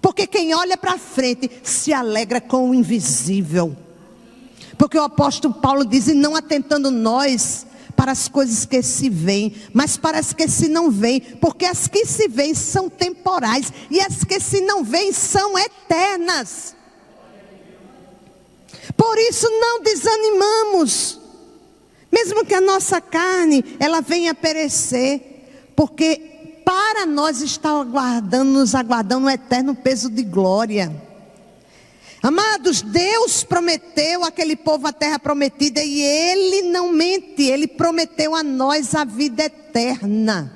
Porque quem olha para frente se alegra com o invisível. Porque o apóstolo Paulo diz, e não atentando nós para as coisas que se veem, mas para as que se não veem. Porque as que se veem são temporais e as que se não veem são eternas. Por isso não desanimamos. Mesmo que a nossa carne, ela venha a perecer, porque para nós está nos aguardando um eterno peso de glória. Amados, Deus prometeu àquele povo a terra prometida, e Ele não mente, Ele prometeu a nós a vida eterna.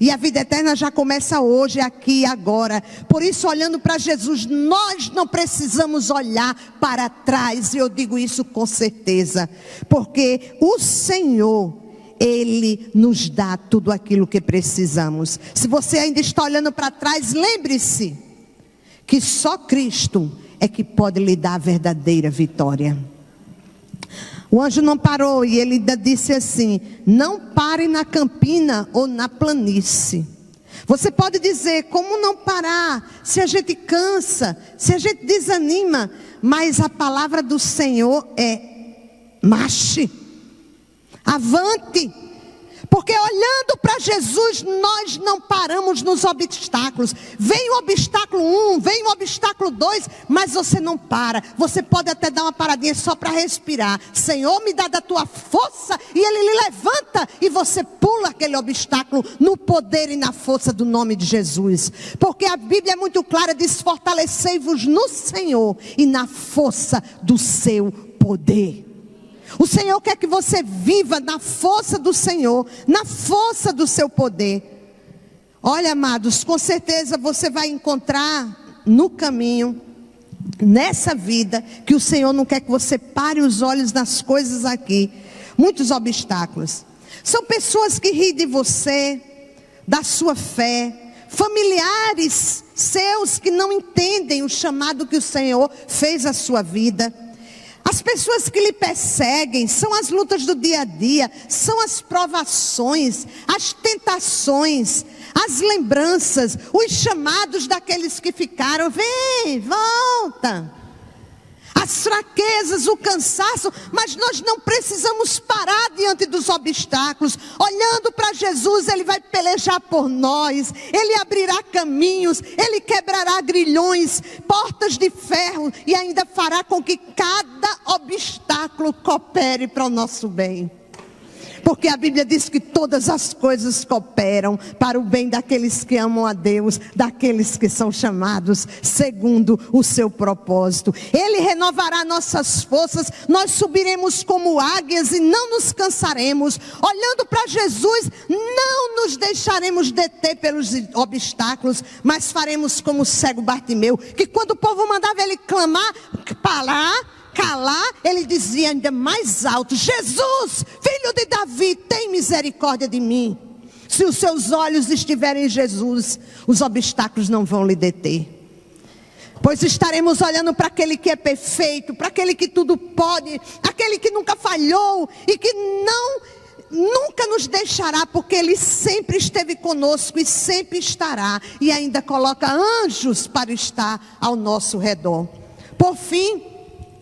E a vida eterna já começa hoje, aqui e agora. Por isso, olhando para Jesus, nós não precisamos olhar para trás. E eu digo isso com certeza. Porque o Senhor, Ele nos dá tudo aquilo que precisamos. Se você ainda está olhando para trás, lembre-se que só Cristo é que pode lhe dar a verdadeira vitória. O anjo não parou e ele ainda disse assim, não pare na campina ou na planície. Você pode dizer, como não parar? Se a gente cansa, se a gente desanima. Mas a palavra do Senhor é, marche, avante. Porque olhando para Jesus, nós não paramos nos obstáculos. Vem o obstáculo 1, vem o obstáculo 2, mas você não para. Você pode até dar uma paradinha só para respirar. Senhor, me dá da tua força, e Ele lhe levanta, e você pula aquele obstáculo no poder e na força do nome de Jesus. Porque a Bíblia é muito clara, diz, fortalecei-vos no Senhor e na força do seu poder. O Senhor quer que você viva na força do Senhor, na força do seu poder. Olha, amados, com certeza você vai encontrar no caminho, nessa vida, que o Senhor não quer que você pare os olhos nas coisas aqui. Muitos obstáculos. São pessoas que riem de você, da sua fé. Familiares seus que não entendem o chamado que o Senhor fez à sua vida. As pessoas que lhe perseguem são as lutas do dia a dia, são as provações, as tentações, as lembranças, os chamados daqueles que ficaram, vem, volta. As fraquezas, o cansaço, mas nós não precisamos parar diante dos obstáculos. Olhando para Jesus, Ele vai pelejar por nós, Ele abrirá caminhos, Ele quebrará grilhões, portas de ferro, e ainda fará com que cada obstáculo coopere para o nosso bem. Porque a Bíblia diz que todas as coisas cooperam para o bem daqueles que amam a Deus, daqueles que são chamados segundo o seu propósito. Ele renovará nossas forças, nós subiremos como águias e não nos cansaremos. Olhando para Jesus, não nos deixaremos deter pelos obstáculos, mas faremos como o cego Bartimeu, que quando o povo mandava ele clamar, calar, ele dizia ainda mais alto, Jesus, filho de Davi, tem misericórdia de mim. Se os seus olhos estiverem em Jesus, os obstáculos não vão lhe deter. Pois estaremos olhando para aquele que é perfeito, para aquele que tudo pode, aquele que nunca falhou e que nunca nos deixará, porque Ele sempre esteve conosco e sempre estará, e ainda coloca anjos para estar ao nosso redor. Por fim,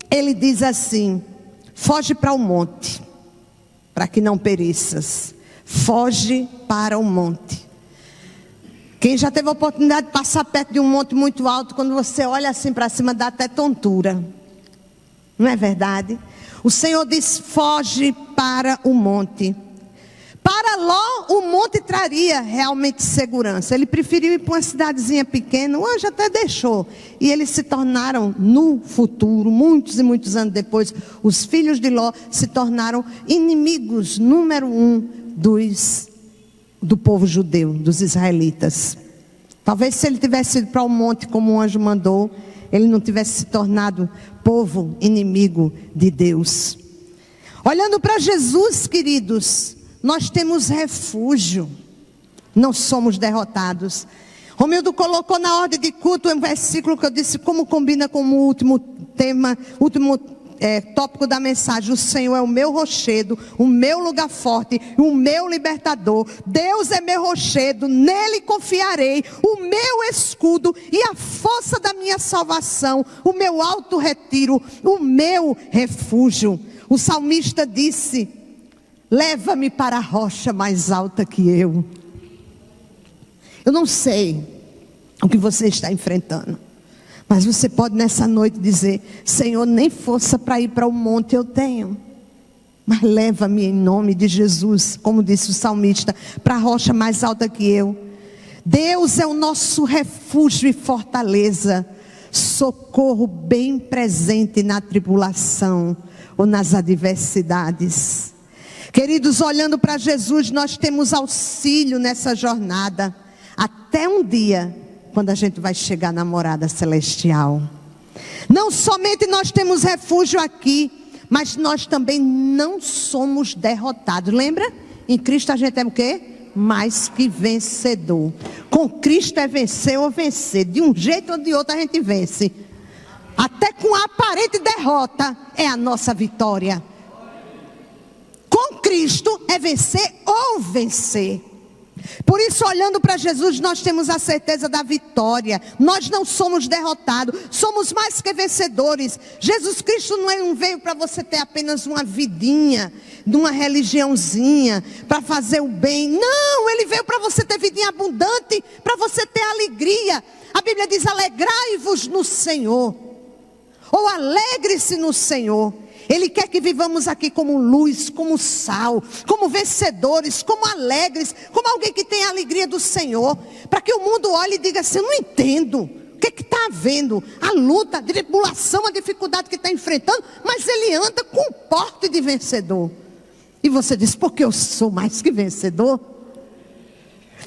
Ele diz assim: foge para o monte, para que não pereças. Foge para o monte. Quem já teve a oportunidade de passar perto de um monte muito alto, quando você olha assim para cima, dá até tontura. Não é verdade? O Senhor diz: foge para o monte. Para Ló, o monte traria realmente segurança. Ele preferiu ir para uma cidadezinha pequena. O anjo até deixou. E eles se tornaram, no futuro, muitos e muitos anos depois, os filhos de Ló se tornaram inimigos número 1 do povo judeu, dos israelitas. Talvez se ele tivesse ido para o monte como o anjo mandou, ele não tivesse se tornado povo inimigo de Deus. Olhando para Jesus, queridos, nós temos refúgio, não somos derrotados. Romildo colocou na ordem de culto um versículo que eu disse como combina com o último tema, tópico da mensagem: o Senhor é o meu rochedo, o meu lugar forte, o meu libertador. Deus é meu rochedo, nele confiarei, o meu escudo e a força da minha salvação, o meu alto retiro, o meu refúgio. O salmista disse: leva-me para a rocha mais alta que eu. Eu não sei o que você está enfrentando, mas você pode nessa noite dizer: Senhor, nem força para ir para o monte eu tenho, mas leva-me em nome de Jesus, como disse o salmista, para a rocha mais alta que eu. Deus é o nosso refúgio e fortaleza, socorro bem presente na tribulação ou nas adversidades. Queridos, olhando para Jesus, nós temos auxílio nessa jornada, até um dia quando a gente vai chegar na morada celestial. Não somente nós temos refúgio aqui, mas nós também não somos derrotados. Lembra? Em Cristo a gente é o quê? Mais que vencedor. Com Cristo é vencer ou vencer. De um jeito ou de outro a gente vence. Até com a aparente derrota é a nossa vitória. Com Cristo é vencer ou vencer. Por isso, olhando para Jesus, nós temos a certeza da vitória. Nós não somos derrotados, somos mais que vencedores. Jesus Cristo não veio para você ter apenas uma vidinha, de uma religiãozinha, para fazer o bem. Não, Ele veio para você ter vidinha abundante, para você ter alegria. A Bíblia diz: alegrai-vos no Senhor, ou alegre-se no Senhor. Ele quer que vivamos aqui como luz, como sal, como vencedores, como alegres, como alguém que tem a alegria do Senhor. Para que o mundo olhe e diga assim: eu não entendo, o que está havendo? A luta, a tribulação, a dificuldade que está enfrentando, mas ele anda com porte de vencedor. E você diz: porque eu sou mais que vencedor?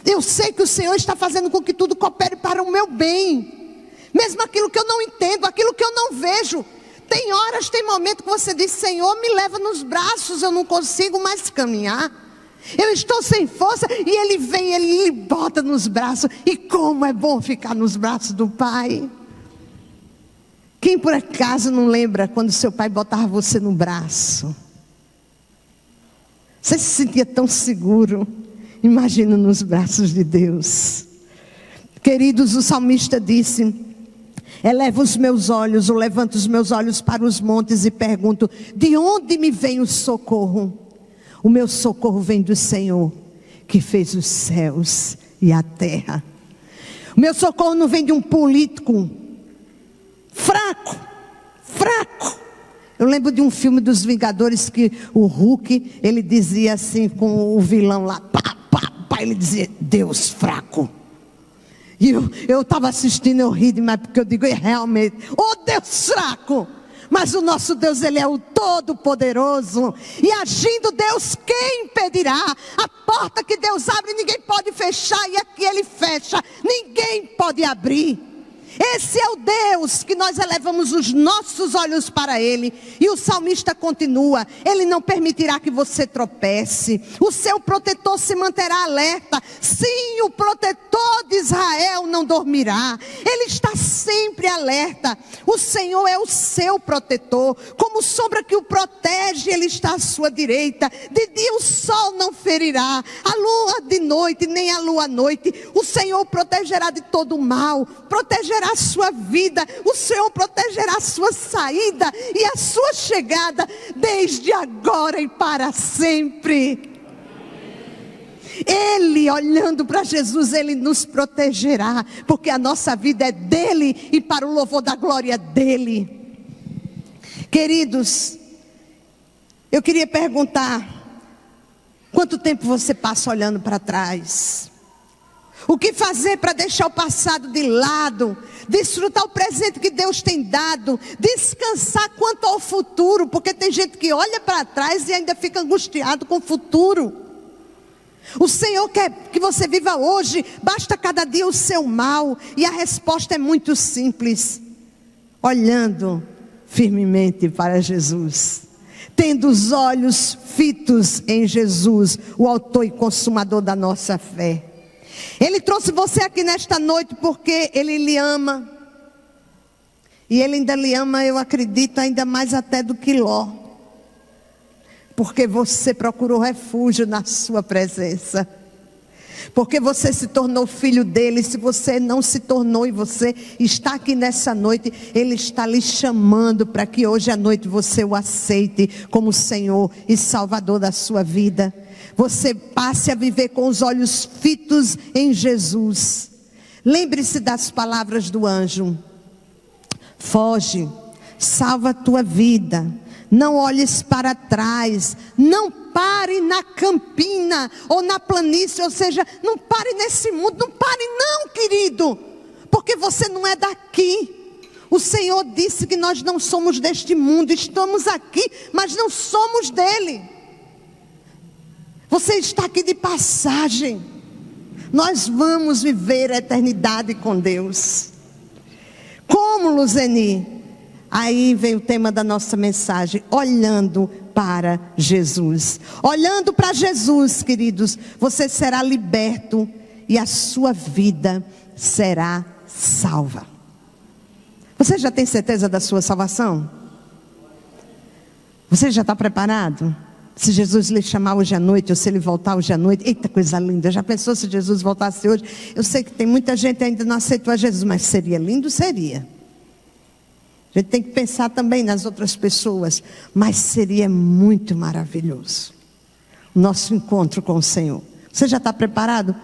Eu sei que o Senhor está fazendo com que tudo coopere para o meu bem. Mesmo aquilo que eu não entendo, aquilo que eu não vejo. Tem horas, tem momentos que você diz: Senhor, me leva nos braços, eu não consigo mais caminhar. Eu estou sem força, e Ele vem, Ele lhe bota nos braços. E como é bom ficar nos braços do Pai. Quem por acaso não lembra quando seu pai botava você no braço? Você se sentia tão seguro. Imagina nos braços de Deus. Queridos, o salmista disse: elevo os meus olhos, ou levanto os meus olhos para os montes e pergunto: de onde me vem o socorro? O meu socorro vem do Senhor, que fez os céus e a terra. O meu socorro não vem de um político fraco. Eu lembro de um filme dos Vingadores que o Hulk, ele dizia assim com o vilão lá, ele dizia: Deus fraco. E eu estava assistindo, eu ri demais, porque eu digo: realmente, Deus fraco. Mas o nosso Deus, Ele é o Todo-Poderoso. E agindo Deus, quem impedirá? A porta que Deus abre, ninguém pode fechar. E aqui Ele fecha, ninguém pode abrir. Esse é o Deus que nós elevamos os nossos olhos para Ele. E o salmista continua: Ele não permitirá que você tropece. O seu protetor se manterá alerta. Sim, o protetor de Israel não dormirá. Ele está sempre alerta. O Senhor é o seu protetor. Como sombra que o protege, Ele está à sua direita. De dia o sol não ferirá, a lua de noite, nem a lua à noite. O Senhor protegerá de todo o mal, protegerá a sua vida. O Senhor protegerá a sua saída e a sua chegada, desde agora e para sempre. Ele, olhando para Jesus, Ele nos protegerá, porque a nossa vida é dEle e para o louvor da glória dEle. Queridos, eu queria perguntar: quanto tempo você passa olhando para trás? O que fazer para deixar o passado de lado, desfrutar o presente que Deus tem dado, descansar quanto ao futuro? Porque tem gente que olha para trás e ainda fica angustiado com o futuro. O Senhor quer que você viva hoje, basta cada dia o seu mal. E a resposta é muito simples: olhando firmemente para Jesus, tendo os olhos fitos em Jesus, o autor e consumador da nossa fé. Ele trouxe você aqui nesta noite porque Ele lhe ama. E Ele ainda lhe ama, eu acredito, ainda mais até do que Ló. Porque você procurou refúgio na sua presença. Porque você se tornou filho dele. Se você não se tornou e você está aqui nessa noite, Ele está lhe chamando para que hoje à noite você o aceite como Senhor e Salvador da sua vida. Você passe a viver com os olhos fitos em Jesus. Lembre-se das palavras do anjo: foge, salva a tua vida, não olhes para trás, não pare na campina ou na planície, ou seja, não pare nesse mundo, não pare não, querido, porque você não é daqui. O Senhor disse que nós não somos deste mundo, estamos aqui, mas não somos dele. Você está aqui de passagem. Nós vamos viver a eternidade com Deus. Como, Luzeni? Aí vem o tema da nossa mensagem: olhando para Jesus. Olhando para Jesus, queridos, você será liberto e a sua vida será salva. Você já tem certeza da sua salvação? Você já está preparado? Se Jesus lhe chamar hoje à noite, ou se Ele voltar hoje à noite, eita coisa linda, já pensou se Jesus voltasse hoje? Eu sei que tem muita gente que ainda não aceitou a Jesus, mas seria lindo, seria. A gente tem que pensar também nas outras pessoas, mas seria muito maravilhoso o nosso encontro com o Senhor. Você já está preparado?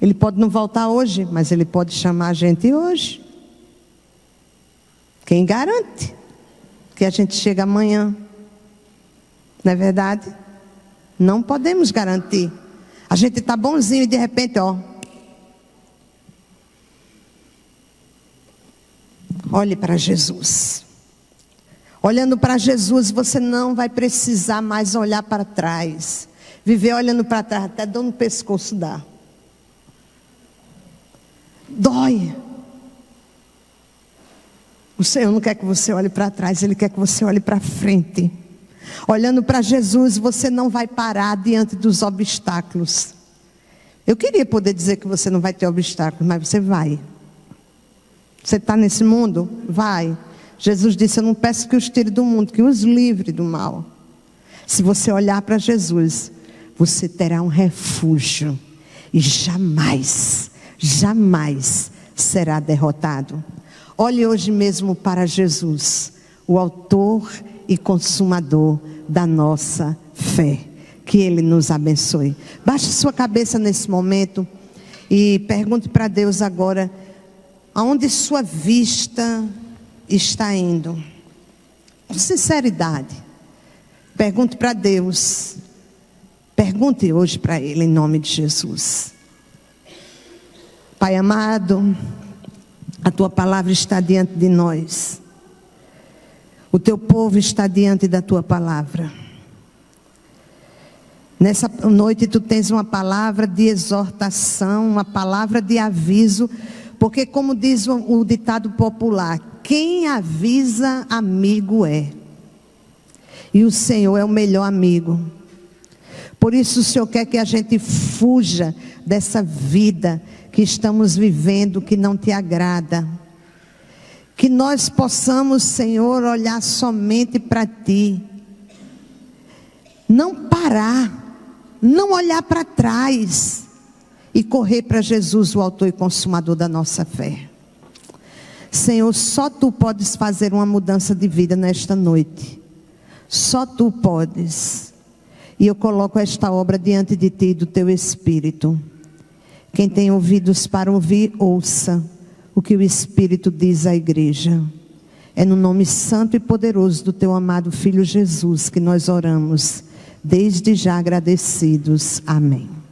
Ele pode não voltar hoje, mas Ele pode chamar a gente hoje. Quem garante que a gente chega amanhã? Não é verdade? Não podemos garantir. A gente está bonzinho e de repente, olhe para Jesus. Olhando para Jesus, você não vai precisar mais olhar para trás. Viver olhando para trás, até dor no pescoço dá. Dói. O Senhor não quer que você olhe para trás, Ele quer que você olhe para frente. Olhando para Jesus, você não vai parar diante dos obstáculos. Eu queria poder dizer que você não vai ter obstáculos, mas você vai. Você está nesse mundo? Vai. Jesus disse: eu não peço que os tire do mundo, que os livre do mal. Se você olhar para Jesus, você terá um refúgio. E jamais, jamais será derrotado. Olhe hoje mesmo para Jesus, o autor e consumador da nossa fé. Que Ele nos abençoe. Baixe sua cabeça nesse momento e pergunte para Deus agora: aonde sua vista está indo? Com sinceridade, pergunte para Deus. Pergunte hoje para Ele, em nome de Jesus. Pai amado, a Tua palavra está diante de nós. O Teu povo está diante da Tua palavra. Nessa noite Tu tens uma palavra de exortação, uma palavra de aviso Porque como diz o ditado popular, quem avisa amigo é. E o Senhor é o melhor amigo. Por isso o Senhor quer que a gente fuja dessa vida que estamos vivendo, que não te agrada. Que nós possamos, Senhor, olhar somente para ti. Não parar, não olhar para trás e correr para Jesus, o autor e consumador da nossa fé. Senhor, só tu podes fazer uma mudança de vida nesta noite. Só tu podes. E eu coloco esta obra diante de ti e do teu Espírito. Quem tem ouvidos para ouvir, ouça o que o Espírito diz à igreja. É no nome santo e poderoso do teu amado Filho Jesus que nós oramos, desde já agradecidos. Amém.